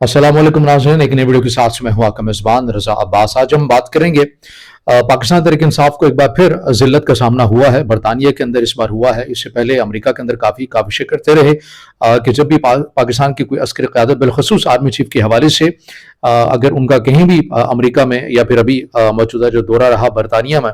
अस्सलाम वालेकुम नाज़रीन, एक नई वीडियो के साथ मैं हूं आपका मेज़बान रज़ा अब्बास। आज हम बात करेंगे पाकिस्तान तहरीक इंसाफ को एक बार फिर ज़िल्लत का सामना हुआ है। बरतानिया के अंदर इस बार हुआ है। इससे पहले अमेरिका के अंदर काफ़ी काविशें करते रहे कि जब भी पाकिस्तान की कोई अस्करी क़यादत बिलख़ुसूस आर्मी चीफ के हवाले से अगर उनका कहीं भी अमेरिका में या फिर अभी मौजूदा जो दौरा रहा बरतानिया में,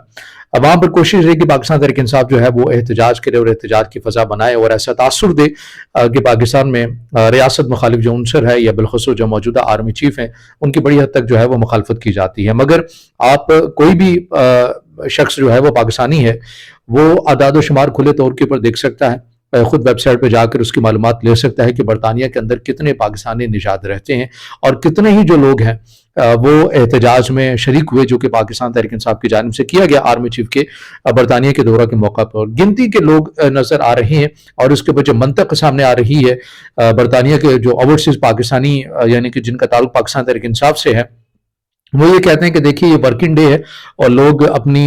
वहाँ पर कोशिश रही कि पाकिस्तान तहरीक इंसाफ जो है वो एहतजाज करे और एहतजाज की फ़ज़ा बनाए और ऐसा तासुर दे कि पाकिस्तान में रियासत मुखालिफ जो उनसर है या बिलख़ुसूस जो मौजूदा आर्मी चीफ हैं उनकी बड़ी हद तक जो है वो मुखालफत की जाती है। मगर आप कोई भी शख्स जो है वो पाकिस्तानी है, वो अदाद शुमार खुले तौर के ऊपर देख सकता है, खुद वेबसाइट पर जाकर उसकी मालूमात ले सकता है कि बरतानिया के अंदर कितने पाकिस्तानी निजात रहते हैं और कितने ही जो लोग हैं वो एहतजाज में शरीक हुए जो कि पाकिस्तान तहरीक इंसाफ की जानिब से किया गया आर्मी चीफ के बरतानिया के दौरा के मौका पर। गिनती के लोग नज़र आ रहे हैं और उसके ऊपर जो मंतक सामने आ रही है बरतानिया के जो ओवरसीज पाकिस्तानी यानी कि जिनका ताल्लुक पाकिस्तान तहरीक इंसाफ से है, वो ये कहते हैं कि देखिए ये वर्किंग डे है और लोग अपनी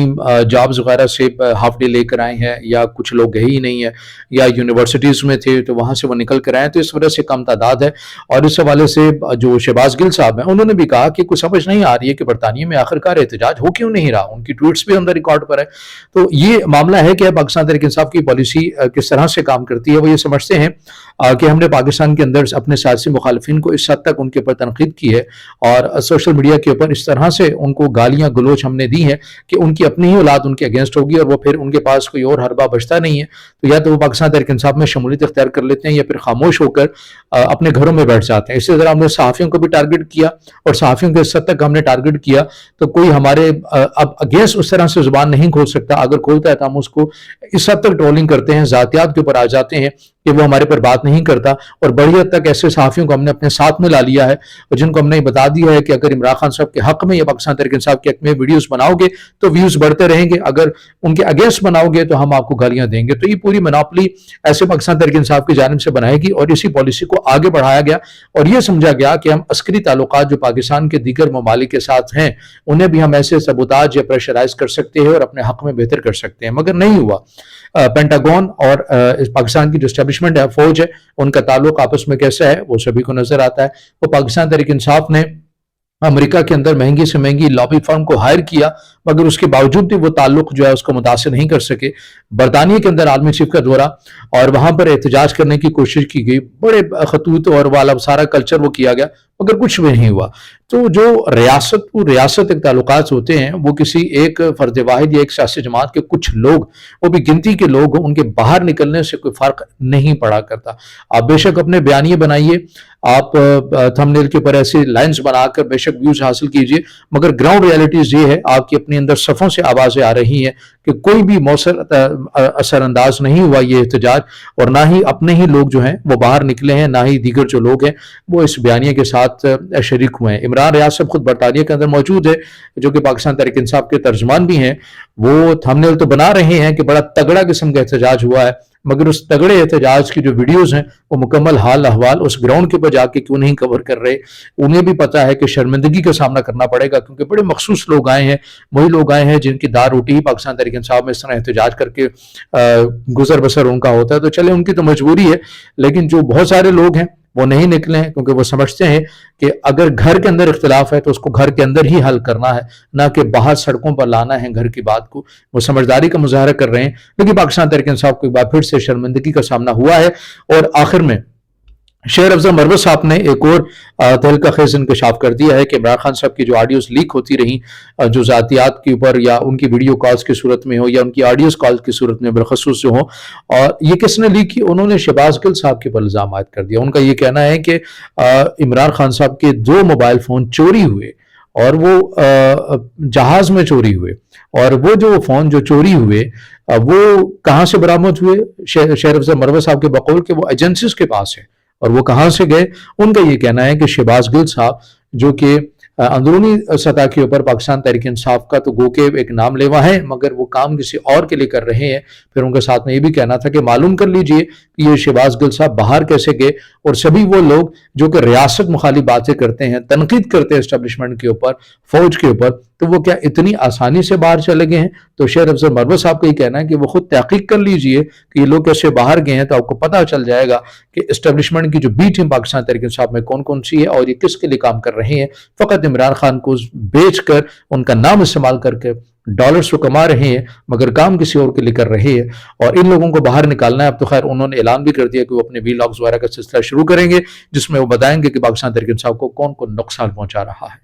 जॉब्स वगैरह से हाफ डे लेकर आए हैं या कुछ लोग गए ही नहीं है या यूनिवर्सिटीज़ में थे तो वहाँ से वो निकल कर आए, तो इस वजह से कम तादाद है। और इस हवाले से जो शहबाज गिल साहब हैं उन्होंने भी कहा कि कुछ समझ नहीं आ रही है कि बरतानिया में आखिरकार एहतजाज हो क्यों नहीं रहा। उनकी ट्वीट्स भी अंदर रिकॉर्ड पर है। तो ये मामला है कि पाकिस्तान तहरीक इंसाफ की पॉलिसी किस तरह से काम करती है। वो ये समझते हैं कि हमने पाकिस्तान के अंदर अपने सियासी मुखालिफिन को इस हद तक उनके ऊपर तनकीद की है और सोशल मीडिया के ऊपर इस तरह से उनको गालियां गलोच हमने दी हैं कि उनकी अपनी ही औलाद उनके अगेंस्ट होगी और वो फिर उनके पास कोई और हरबा बचता नहीं है। तो या तो वो पाकिस्तान तहरीक इंसाफ में शमूलियत इख्तियार कर लेते हैं या फिर खामोश होकर अपने घरों में बैठ जाते हैं। इसी तरह हमने सहाफ़ियों को भी टारगेट किया और सहाफ़ियों के इस हद तक हमने टारगेट किया तो कोई हमारे अब अगेंस्ट उस तरह से जुबान नहीं खोल सकता। अगर खोलता है तो हम उसको इस हद तक ट्रोलिंग करते हैं, ज़ातियात के ऊपर आ जाते हैं कि वो हमारे पर बात नहीं करता। और बड़ी हद तक ऐसे सहाफ़ियों को हमने अपने साथ में ला लिया है और जिनको हमने बता दिया है कि अगर इमरान खान साहब के हक में या पाकिस्तान तहरीक इंसाफ के हक में वीडियोस बनाओगे तो व्यूज बढ़ते रहेंगे, अगर उनके अगेंस्ट बनाओगे तो हम आपको गालियां देंगे। तो ये पूरी मोनोपोली ऐसे पाकिस्तान तहरीक इंसाफ की जानिब से बनाएगी और इसी पॉलिसी को आगे बढ़ाया गया और यह समझा गया कि हम अस्करी ताल्लुकात जो पाकिस्तान के दीगर ममालिक के साथ हैं उन्हें भी हम ऐसे सबूताज या प्रेशराइज कर सकते हैं और अपने हक में बेहतर कर सकते हैं। मगर नहीं हुआ। पेंटागन और पाकिस्तान की जो एस्टेब्लिशमेंट है, फौज है, उनका ताल्लुक आपस में कैसा है वो सभी को नजर आता है। वो पाकिस्तान तहरीक इंसाफ ने अमेरिका के अंदर महंगी से महंगी लॉबी फर्म को हायर किया मगर उसके बावजूद भी वो ताल्लुक जो है उसको मुतासिर नहीं कर सके। बरतानिया के अंदर आर्मी चीफ का दौरा और वहां पर एहतजाज करने की कोशिश की गई, बड़े खतूत और वाला सारा कल्चर वो किया गया मगर कुछ भी नहीं हुआ। तो जो रियासत एक ताल्लुकात होते हैं वो किसी एक फर्द वाहिद या एक सियासी जमात के कुछ लोग, वो भी गिनती के लोग, उनके बाहर निकलने से कोई फर्क नहीं पड़ा करता। आप बेशक अपने बयानिए बनाइए, आप थंबनेल के ऊपर ऐसे लाइंस बनाकर बेशक व्यूज हासिल कीजिए, मगर ग्राउंड रियलिटीज ये है आपकी अपने अंदर सफ़ों से आवाज़ें आ रही हैं कि कोई भी मौसर असरअंदाज नहीं हुआ ये एहतजाज और ना ही अपने ही लोग जो हैं वो बाहर निकले हैं, ना ही दीगर जो लोग हैं वो इस बयानिए के साथ शरीक हुए हैं। इमरान रियाज साहब खुद बरतानिया के अंदर मौजूद है जो कि पाकिस्तान तहरीक इंसाफ के तर्जमान भी हैं। वो थंबनेल तो बना रहे हैं कि बड़ा तगड़ा किस्म का एहतजाज हुआ है, मगर उस तगड़े एहतजाज की जो वीडियोस हैं वो मुकम्मल हाल अहवाल उस ग्राउंड के ऊपर जाके क्यों नहीं कवर कर रहे। उन्हें भी पता है कि शर्मिंदगी का सामना करना पड़ेगा क्योंकि बड़े मखसूस लोग आए हैं, वही लोग आए हैं जिनकी दार रोटी ही पाकिस्तान तहरीक इंसाफ में इस तरह एहतजाज करके गुजर बसर उनका होता है। तो चले उनकी तो मजबूरी है, लेकिन जो बहुत सारे लोग हैं वो नहीं निकले हैं क्योंकि वो समझते हैं कि अगर घर के अंदर इख्तिलाफ है तो उसको घर के अंदर ही हल करना है, ना कि बाहर सड़कों पर लाना है घर की बात को। वो समझदारी का मुजाहरा कर रहे हैं, लेकिन पाकिस्तान तहरीक इंसाफ को एक बार फिर से शर्मिंदगी का सामना हुआ है। और आखिर में शेर अफजल मरवत साहब ने एक और तहलका खेज इंकशाफ कर दिया है कि इमरान खान साहब की जो ऑडियोज लीक होती रही जो जातियात के ऊपर या उनकी वीडियो कॉल्स की सूरत में हो या उनकी ऑडियोज कॉल्स की सूरत में बिलखसूस जो हो, और ये किसने लीक की, उन्होंने शहबाज गिल साहब के ऊपर इल्जाम आयद कर दिया। उनका ये कहना है कि इमरान खान साहब के 2 मोबाइल फोन चोरी हुए और वो जहाज में चोरी हुए, और वो जो फोन जो चोरी हुए वो कहाँ से बरामद हुए। शेर अफजल मरवत साहब के बकौल के वो एजेंसीज के पास है और वो कहाँ से गए। उनका ये कहना है कि शहबाज गिल साहब जो कि अंदरूनी सतह के ऊपर पाकिस्तान तहरीक इंसाफ का तो गो के एक नाम लेवा है मगर वो काम किसी और के लिए कर रहे हैं। फिर उनके साथ में ये भी कहना था कि मालूम कर लीजिए कि ये शहबाज गिल साहब बाहर कैसे गए। और सभी वो लोग जो कि रियासत मुखालिफ बातें करते हैं, तनकीद करते हैं एस्टेब्लिशमेंट के ऊपर, फौज के ऊपर, تو وہ کیا اتنی آسانی سے باہر چلے گئے ہیں؟ تو شیر افضل مروت صاحب کا یہ کہنا ہے کہ وہ خود تحقیق کر لیجئے کہ یہ لوگ کیسے باہر گئے ہیں، تو آپ کو پتہ چل جائے گا کہ اسٹیبلشمنٹ کی جو بی ٹیم پاکستان تحریک انصاف میں کون کون سی ہے اور یہ کس کے لیے کام کر رہے ہیں۔ فقط عمران خان کو بیچ کر، ان کا نام استعمال کر کے ڈالرز کو کما رہے ہیں، مگر کام کسی اور کے لیے کر رہے ہیں، اور ان لوگوں کو باہر نکالنا ہے۔ اب تو خیر انہوں نے اعلان بھی کر دیا کہ وہ اپنے وی لاگز وغیرہ کا سلسلہ شروع کریں گے، جس میں وہ بتائیں گے کہ پاکستان تحریک انصاف کو کون کون نقصان پہنچا رہا ہے۔